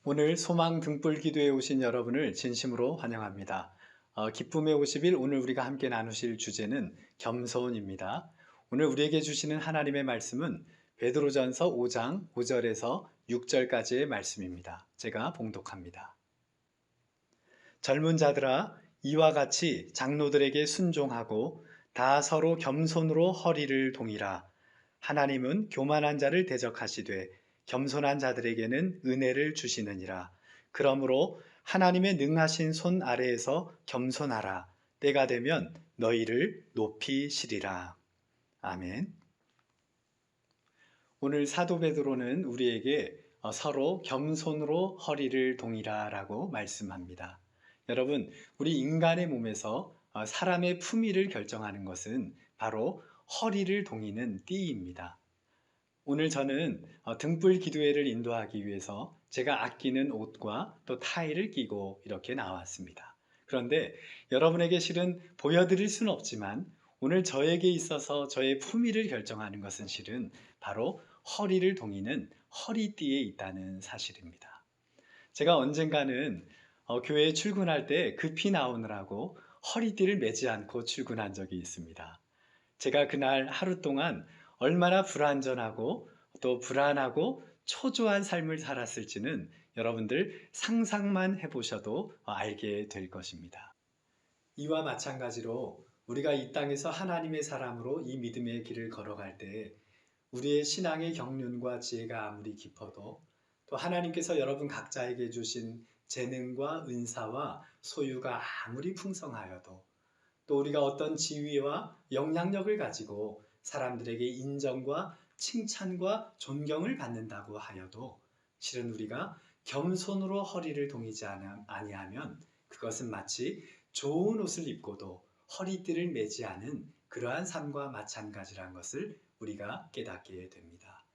오늘 소망 등불 기도에 오신 여러분을 진심으로 환영합니다. 기쁨의 50일 오늘 우리가 함께 나누실 주제는 겸손입니다. 오늘 우리에게 주시는 하나님의 말씀은 베드로전서 5장 5절에서 6절까지의 말씀입니다. 제가 봉독합니다. 젊은 자들아, 이와 같이 장로들에게 순종하고 다 서로 겸손으로 허리를 동이라. 하나님은 교만한 자를 대적하시되 겸손한 자들에게는 은혜를 주시느니라. 그러므로 하나님의 능하신 손 아래에서 겸손하라. 때가 되면 너희를 높이시리라. 아멘. 오늘 사도 베드로는 우리에게 서로 겸손으로 허리를 동이라라고 말씀합니다. 여러분, 우리 인간의 몸에서 사람의 품위를 결정하는 것은 바로 허리를 동이는 띠입니다. 오늘 저는 등불 기도회를 인도하기 위해서 제가 아끼는 옷과 또 타이를 끼고 이렇게 나왔습니다. 그런데 여러분에게 실은 보여드릴 수는 없지만 오늘 저에게 있어서 저의 품위를 결정하는 것은 실은 바로 허리를 동이는 허리띠에 있다는 사실입니다. 제가 언젠가는 교회에 출근할 때 급히 나오느라고 허리띠를 매지 않고 출근한 적이 있습니다. 제가 그날 하루 동안 얼마나 불완전하고 또 불안하고 초조한 삶을 살았을지는 여러분들 상상만 해보셔도 알게 될 것입니다. 이와 마찬가지로 우리가 이 땅에서 하나님의 사람으로 이 믿음의 길을 걸어갈 때 우리의 신앙의 경륜과 지혜가 아무리 깊어도 또 하나님께서 여러분 각자에게 주신 재능과 은사와 소유가 아무리 풍성하여도 또 우리가 어떤 지위와 영향력을 가지고 사람들에게 인정과 칭찬과 존경을 받는다고 하여도 실은 우리가 겸손으로 허리를 동이지 아니하면 그것은 마치 좋은 옷을 입고도 허리띠를 매지 않은 그러한 삶과 마찬가지란 것을 우리가 깨닫게 됩니다.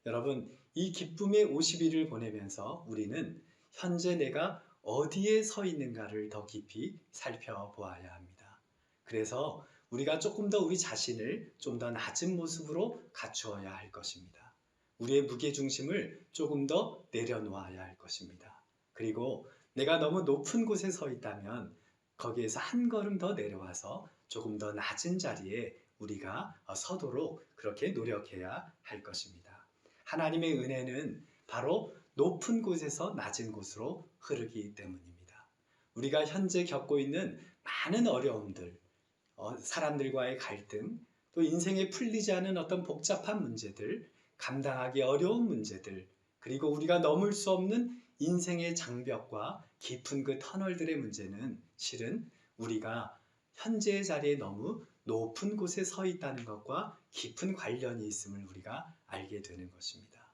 여러분, 이 기쁨의 50일을 보내면서 우리는 현재 내가 어디에 서 있는가를 더 깊이 살펴보아야 합니다. 그래서 우리가 조금 더 우리 자신을 좀 더 낮은 모습으로 갖추어야 할 것입니다. 우리의 무게중심을 조금 더 내려놓아야 할 것입니다. 그리고 내가 너무 높은 곳에 서 있다면 거기에서 한 걸음 더 내려와서 조금 더 낮은 자리에 우리가 서도록 그렇게 노력해야 할 것입니다. 하나님의 은혜는 바로 높은 곳에서 낮은 곳으로 흐르기 때문입니다. 우리가 현재 겪고 있는 많은 어려움들, 사람들과의 갈등, 또 인생에 풀리지 않은 어떤 복잡한 문제들, 감당하기 어려운 문제들, 그리고 우리가 넘을 수 없는 인생의 장벽과 깊은 그 터널들의 문제는 실은 우리가 현재의 자리에 너무 높은 곳에 서 있다는 것과 깊은 관련이 있음을 우리가 알게 되는 것입니다.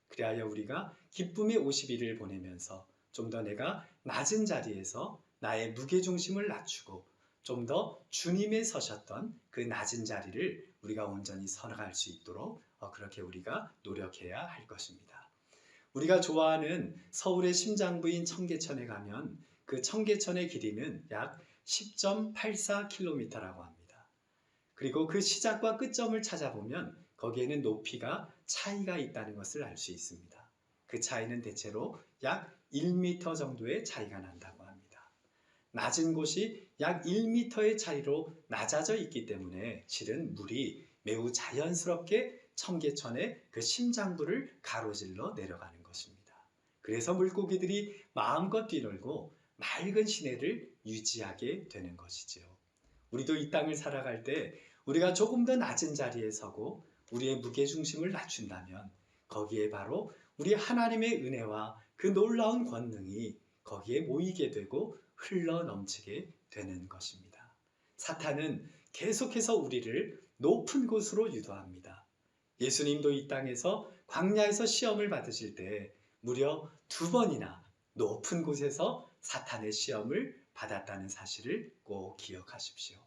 그리하여 우리가 기쁨의 50일을 보내면서 좀 더 내가 낮은 자리에서 나의 무게중심을 낮추고 좀 더 주님의 서셨던 그 낮은 자리를 우리가 온전히 선호할 수 있도록 그렇게 우리가 노력해야 할 것입니다. 우리가 좋아하는 서울의 심장부인 청계천에 가면 그 청계천의 길이는 약 10.84km라고 합니다. 그리고 그 시작과 끝점을 찾아보면 거기에는 높이가 차이가 있다는 것을 알 수 있습니다. 그 차이는 대체로 약 1m 정도의 차이가 난다고 합니다. 낮은 곳이 약 1m의 차이로 낮아져 있기 때문에 실은 물이 매우 자연스럽게 청계천의 그 심장부를 가로질러 내려가는 것입니다. 그래서 물고기들이 마음껏 뛰놀고 맑은 시내를 유지하게 되는 것이지요. 우리도 이 땅을 살아갈 때 우리가 조금 더 낮은 자리에 서고 우리의 무게중심을 낮춘다면 거기에 바로 우리 하나님의 은혜와 그 놀라운 권능이 거기에 모이게 되고 흘러 넘치게 되는 것입니다. 사탄은 계속해서 우리를 높은 곳으로 유도합니다. 예수님도 이 땅에서 광야에서 시험을 받으실 때 무려 2번이나 높은 곳에서 사탄의 시험을 받았다는 사실을 꼭 기억하십시오.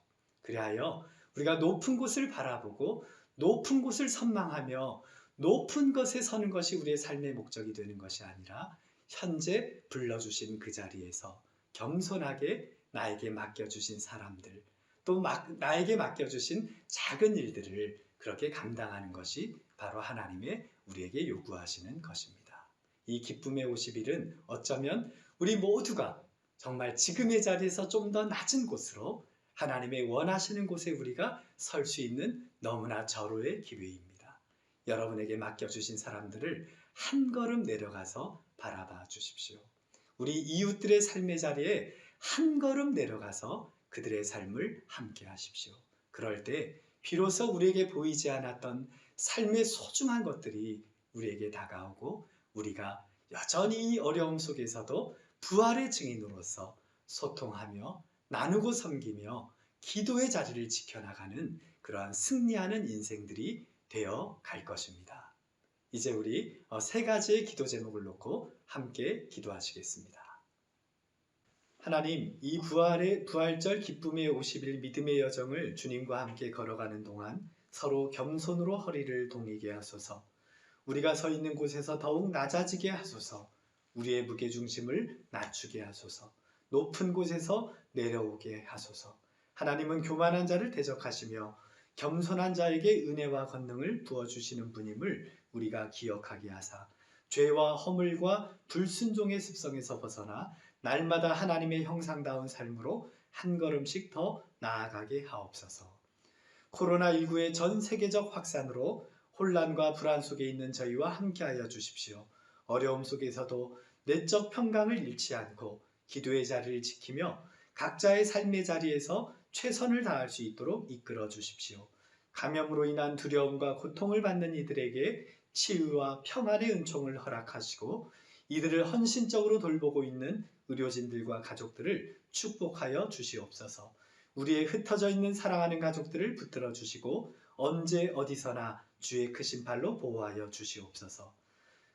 그리하여 우리가 높은 곳을 바라보고 높은 곳을 선망하며 높은 것에 서는 것이 우리의 삶의 목적이 되는 것이 아니라 현재 불러주신 그 자리에서 겸손하게 나에게 맡겨주신 사람들, 또 나에게 맡겨주신 작은 일들을 그렇게 감당하는 것이 바로 하나님의 우리에게 요구하시는 것입니다. 이 기쁨의 50일은 어쩌면 우리 모두가 정말 지금의 자리에서 좀 더 낮은 곳으로 하나님의 원하시는 곳에 우리가 설 수 있는 너무나 절호의 기회입니다. 여러분에게 맡겨주신 사람들을 한 걸음 내려가서 바라봐 주십시오. 우리 이웃들의 삶의 자리에 한 걸음 내려가서 그들의 삶을 함께 하십시오. 그럴 때 비로소 우리에게 보이지 않았던 삶의 소중한 것들이 우리에게 다가오고 우리가 여전히 이 어려움 속에서도 부활의 증인으로서 소통하며 나누고 섬기며 기도의 자리를 지켜나가는 그러한 승리하는 인생들이 되어 갈 것입니다. 이제 우리 세 가지의 기도 제목을 놓고 함께 기도하시겠습니다. 하나님, 이 부활절 기쁨의 50일 믿음의 여정을 주님과 함께 걸어가는 동안 서로 겸손으로 허리를 동이게 하소서. 우리가 서 있는 곳에서 더욱 낮아지게 하소서. 우리의 무게중심을 낮추게 하소서. 높은 곳에서 내려오게 하소서. 하나님은 교만한 자를 대적하시며 겸손한 자에게 은혜와 권능을 부어주시는 분임을 우리가 기억하게 하사 죄와 허물과 불순종의 습성에서 벗어나 날마다 하나님의 형상다운 삶으로 한 걸음씩 더 나아가게 하옵소서. 코로나19의 전 세계적 확산으로 혼란과 불안 속에 있는 저희와 함께하여 주십시오. 어려움 속에서도 내적 평강을 잃지 않고 기도의 자리를 지키며 각자의 삶의 자리에서 최선을 다할 수 있도록 이끌어 주십시오. 감염으로 인한 두려움과 고통을 받는 이들에게 치유와 평안의 은총을 허락하시고 이들을 헌신적으로 돌보고 있는 의료진들과 가족들을 축복하여 주시옵소서. 우리의 흩어져 있는 사랑하는 가족들을 붙들어 주시고 언제 어디서나 주의 크신 팔로 보호하여 주시옵소서.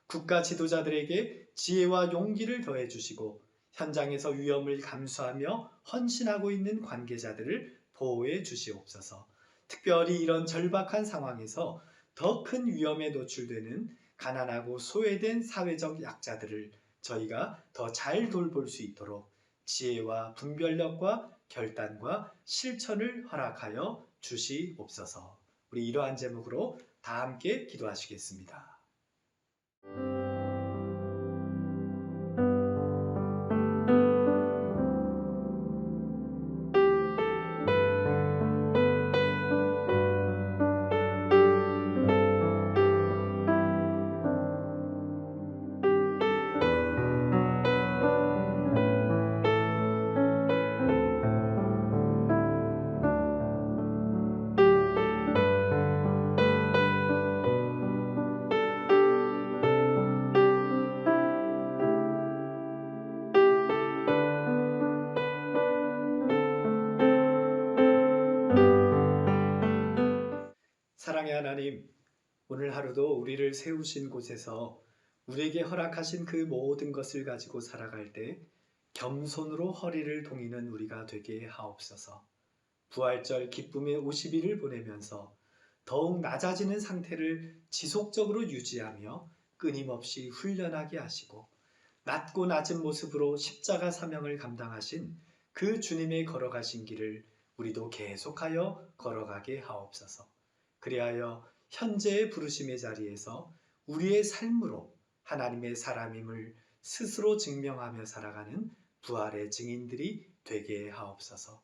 국가 지도자들에게 지혜와 용기를 더해 주시고 현장에서 위험을 감수하며 헌신하고 있는 관계자들을 보호해 주시옵소서. 특별히 이런 절박한 상황에서 더 큰 위험에 노출되는 가난하고 소외된 사회적 약자들을 저희가 더 잘 돌볼 수 있도록 지혜와 분별력과 결단과 실천을 허락하여 주시옵소서. 우리 이러한 제목으로 다 함께 기도하시겠습니다. 사랑의 하나님, 오늘 하루도 우리를 세우신 곳에서 우리에게 허락하신 그 모든 것을 가지고 살아갈 때 겸손으로 허리를 동이는 우리가 되게 하옵소서. 부활절 기쁨의 50일을 보내면서 더욱 낮아지는 상태를 지속적으로 유지하며 끊임없이 훈련하게 하시고 낮고 낮은 모습으로 십자가 사명을 감당하신 그 주님의 걸어가신 길을 우리도 계속하여 걸어가게 하옵소서. 그리하여 현재의 부르심의 자리에서 우리의 삶으로 하나님의 사람임을 스스로 증명하며 살아가는 부활의 증인들이 되게 하옵소서.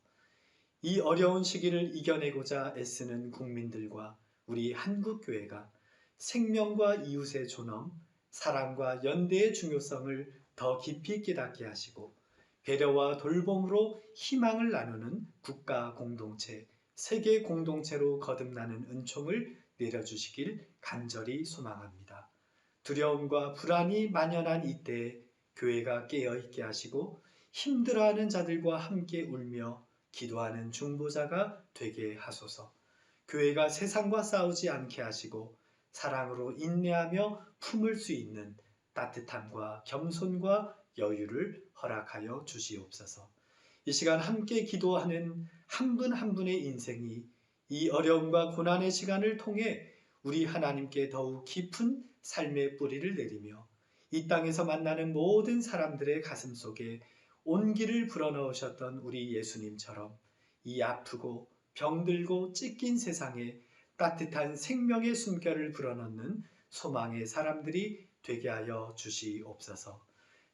이 어려운 시기를 이겨내고자 애쓰는 국민들과 우리 한국교회가 생명과 이웃의 존엄, 사랑과 연대의 중요성을 더 깊이 깨닫게 하시고 배려와 돌봄으로 희망을 나누는 국가 공동체, 세계 공동체로 거듭나는 은총을 내려주시길 간절히 소망합니다. 두려움과 불안이 만연한 이때에 교회가 깨어있게 하시고 힘들어하는 자들과 함께 울며 기도하는 중보자가 되게 하소서. 교회가 세상과 싸우지 않게 하시고 사랑으로 인내하며 품을 수 있는 따뜻함과 겸손과 여유를 허락하여 주시옵소서. 이 시간 함께 기도하는 한 분 한 분의 인생이 이 어려움과 고난의 시간을 통해 우리 하나님께 더욱 깊은 삶의 뿌리를 내리며 이 땅에서 만나는 모든 사람들의 가슴 속에 온기를 불어넣으셨던 우리 예수님처럼 이 아프고 병들고 찢긴 세상에 따뜻한 생명의 숨결을 불어넣는 소망의 사람들이 되게 하여 주시옵소서.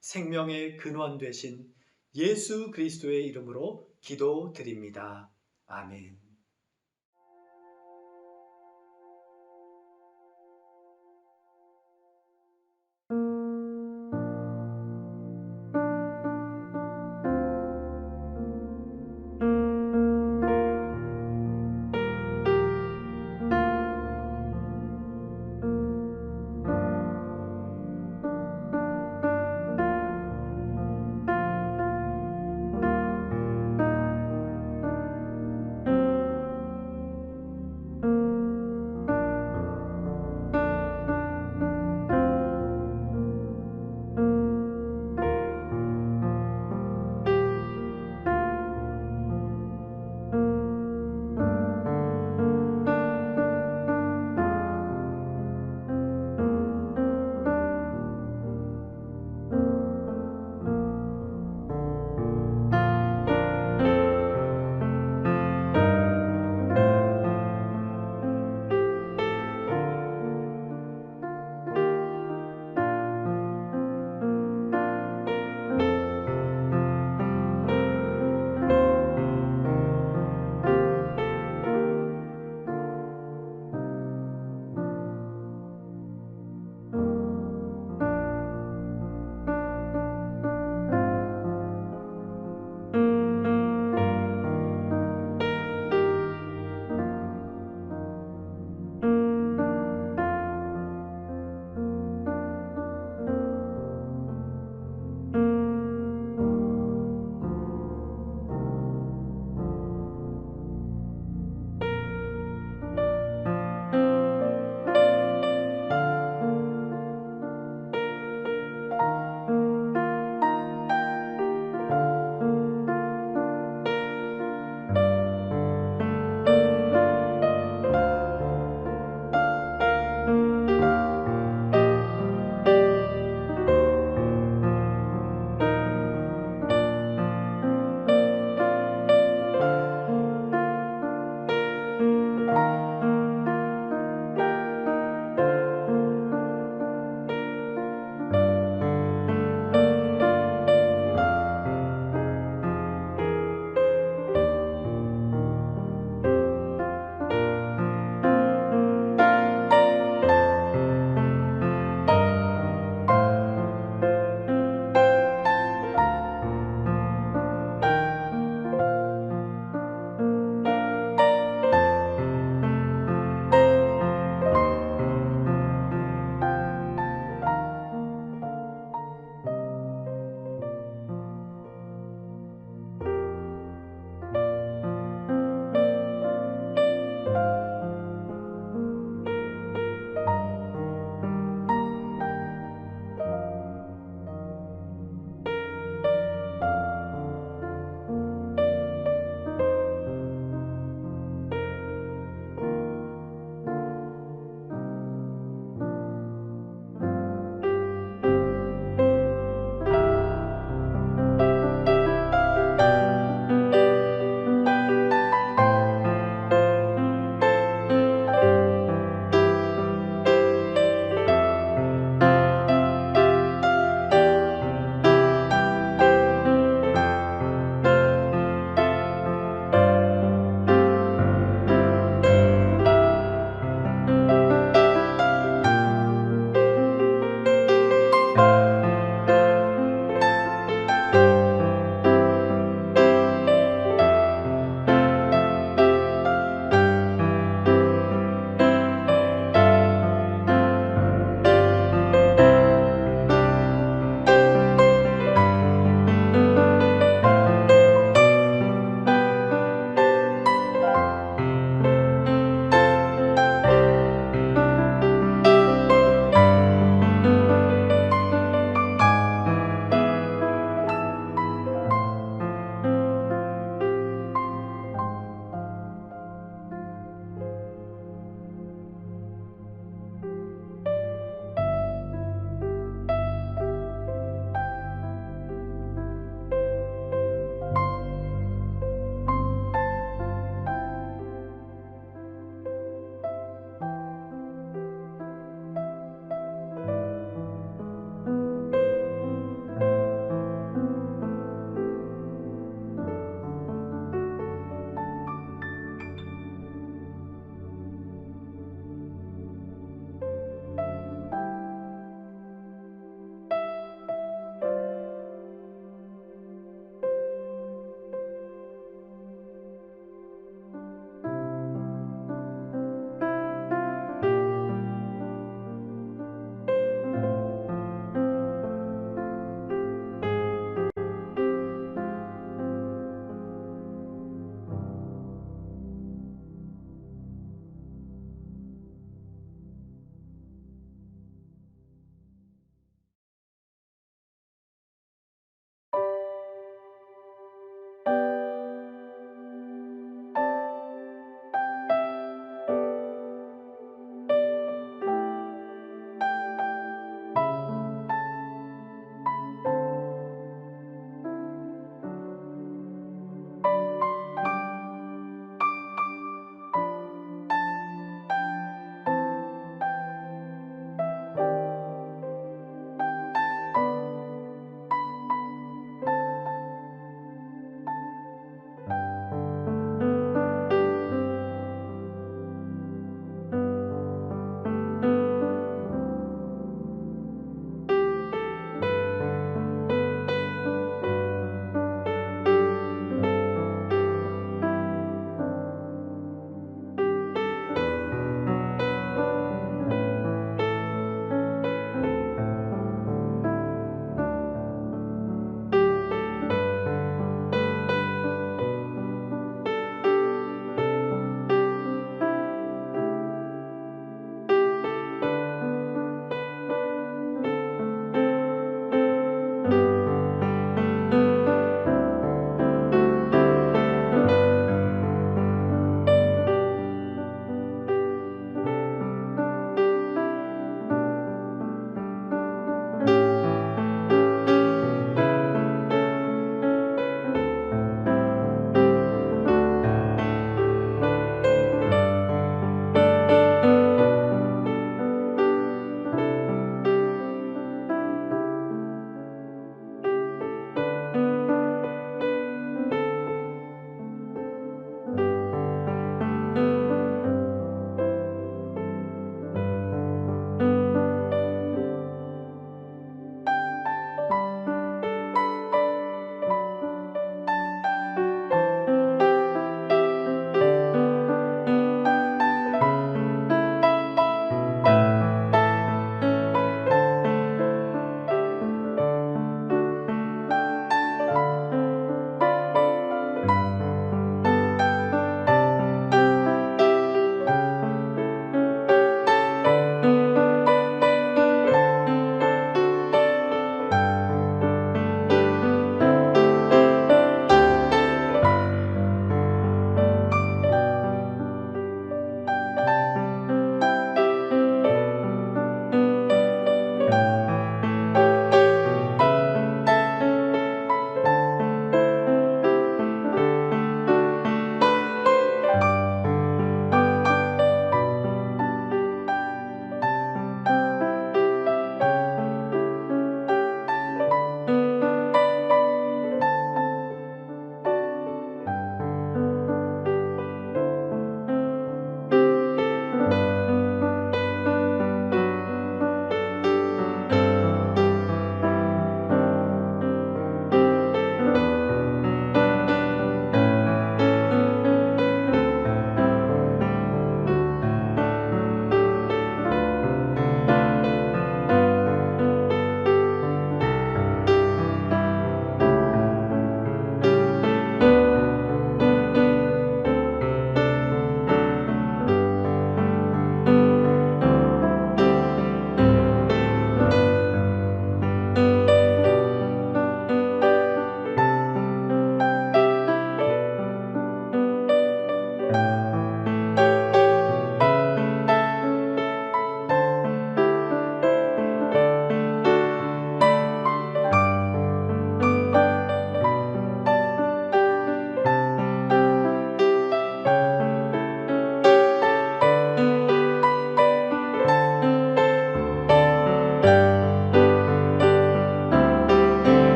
생명의 근원 되신 예수 그리스도의 이름으로 기도드립니다. 아멘.